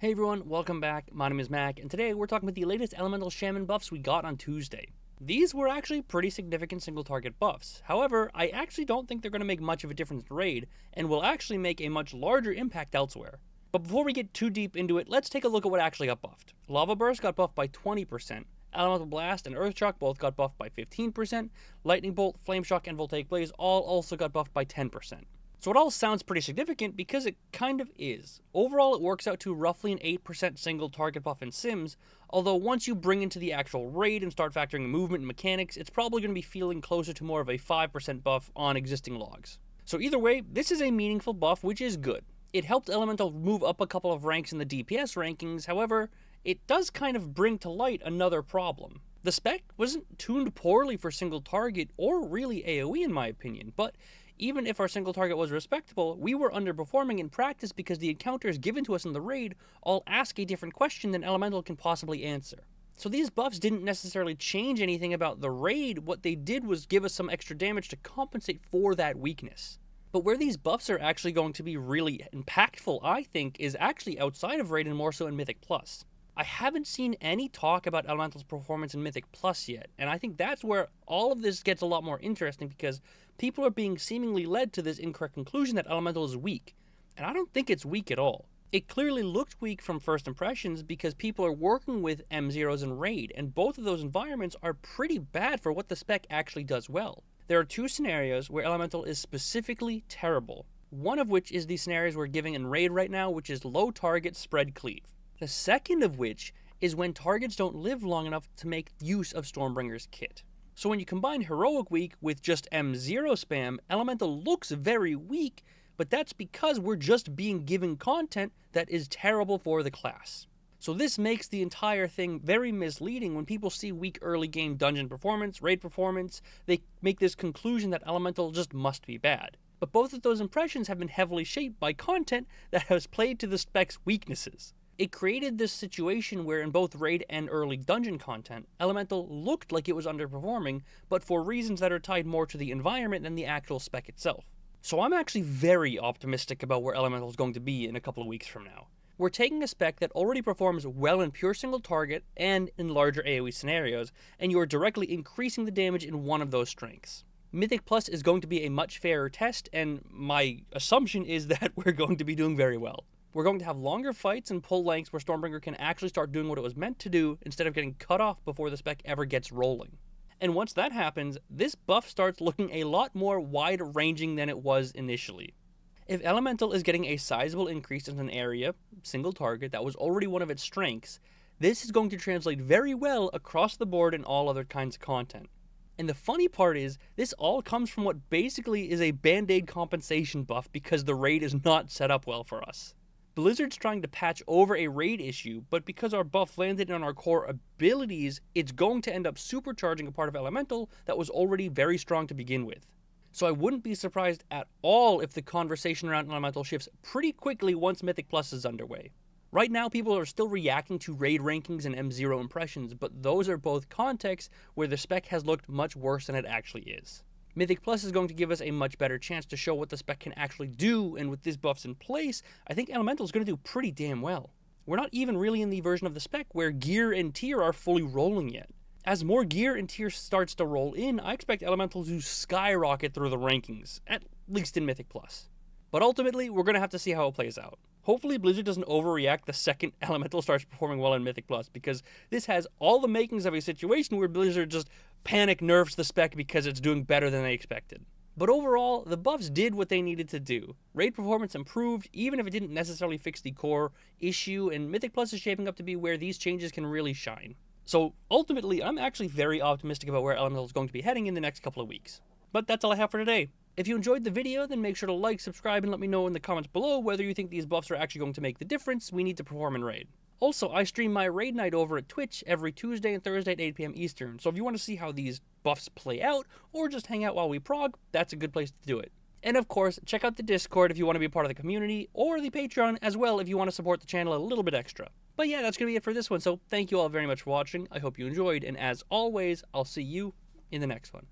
Hey everyone, welcome back. My name is Mac, and today we're talking about the latest Elemental Shaman buffs we got on Tuesday. These were actually pretty significant single target buffs. However, I actually don't think they're going to make much of a difference in raid, and will actually make a much larger impact elsewhere. But before we get too deep into it, let's take a look at what actually got buffed. Lava Burst got buffed by 20%, Elemental Blast and Earth Shock both got buffed by 15%, Lightning Bolt, Flame Shock, and Voltaic Blaze all also got buffed by 10%. So it all sounds pretty significant because it kind of is. Overall, it works out to roughly an 8% single target buff in Sims, although once you bring into the actual raid and start factoring movement and mechanics, it's probably going to be feeling closer to more of a 5% buff on existing logs. So either way, this is a meaningful buff, which is good. It helped Elemental move up a couple of ranks in the DPS rankings, however, it does kind of bring to light another problem. The spec wasn't tuned poorly for single target or really AoE in my opinion, but even if our single target was respectable, we were underperforming in practice because the encounters given to us in the raid all ask a different question than Elemental can possibly answer. So these buffs didn't necessarily change anything about the raid, what they did was give us some extra damage to compensate for that weakness. But where these buffs are actually going to be really impactful, I think, is actually outside of raid and more so in Mythic Plus. I haven't seen any talk about Elemental's performance in Mythic Plus yet, and I think that's where all of this gets a lot more interesting because people are being seemingly led to this incorrect conclusion that Elemental is weak, and I don't think it's weak at all. It clearly looked weak from first impressions because people are working with M0s in Raid, and both of those environments are pretty bad for what the spec actually does well. There are two scenarios where Elemental is specifically terrible, one of which is the scenarios we're giving in Raid right now, which is low target spread cleave. The second of which is when targets don't live long enough to make use of Stormbringer's kit. So when you combine Heroic Weak with just M0 spam, Elemental looks very weak, but that's because we're just being given content that is terrible for the class. So this makes the entire thing very misleading. When people see weak early game dungeon performance, raid performance, they make this conclusion that Elemental just must be bad. But both of those impressions have been heavily shaped by content that has played to the spec's weaknesses. It created this situation where in both raid and early dungeon content, Elemental looked like it was underperforming, but for reasons that are tied more to the environment than the actual spec itself. So I'm actually very optimistic about where Elemental is going to be in a couple of weeks from now. We're taking a spec that already performs well in pure single target and in larger AoE scenarios, and you are directly increasing the damage in one of those strengths. Mythic Plus is going to be a much fairer test, and my assumption is that we're going to be doing very well. We're going to have longer fights and pull lengths where Stormbringer can actually start doing what it was meant to do instead of getting cut off before the spec ever gets rolling. And once that happens, this buff starts looking a lot more wide-ranging than it was initially. If Elemental is getting a sizable increase in an area, single target, that was already one of its strengths, this is going to translate very well across the board in all other kinds of content. And the funny part is, this all comes from what basically is a band-aid compensation buff because the raid is not set up well for us. Blizzard's trying to patch over a raid issue, but because our buff landed on our core abilities, it's going to end up supercharging a part of Elemental that was already very strong to begin with. So I wouldn't be surprised at all if the conversation around Elemental shifts pretty quickly once Mythic Plus is underway. Right now, people are still reacting to raid rankings and M0 impressions, but those are both contexts where the spec has looked much worse than it actually is. Mythic Plus is going to give us a much better chance to show what the spec can actually do, and with these buffs in place, I think Elemental is going to do pretty damn well. We're not even really in the version of the spec where gear and tier are fully rolling yet. As more gear and tier starts to roll in, I expect Elemental to skyrocket through the rankings, at least in Mythic Plus. But ultimately, we're going to have to see how it plays out. Hopefully Blizzard doesn't overreact the second Elemental starts performing well in Mythic Plus, because this has all the makings of a situation where Blizzard just panic nerfs the spec because it's doing better than they expected. But overall, the buffs did what they needed to do. Raid performance improved, even if it didn't necessarily fix the core issue, and Mythic Plus is shaping up to be where these changes can really shine. So ultimately, I'm actually very optimistic about where Elemental is going to be heading in the next couple of weeks. But that's all I have for today. If you enjoyed the video, then make sure to like, subscribe, and let me know in the comments below whether you think these buffs are actually going to make the difference we need to perform in Raid. Also, I stream my Raid night over at Twitch every Tuesday and Thursday at 8 p.m. Eastern, so if you want to see how these buffs play out, or just hang out while we prog, that's a good place to do it. And of course, check out the Discord if you want to be a part of the community, or the Patreon as well if you want to support the channel a little bit extra. But yeah, that's going to be it for this one, so thank you all very much for watching, I hope you enjoyed, and as always, I'll see you in the next one.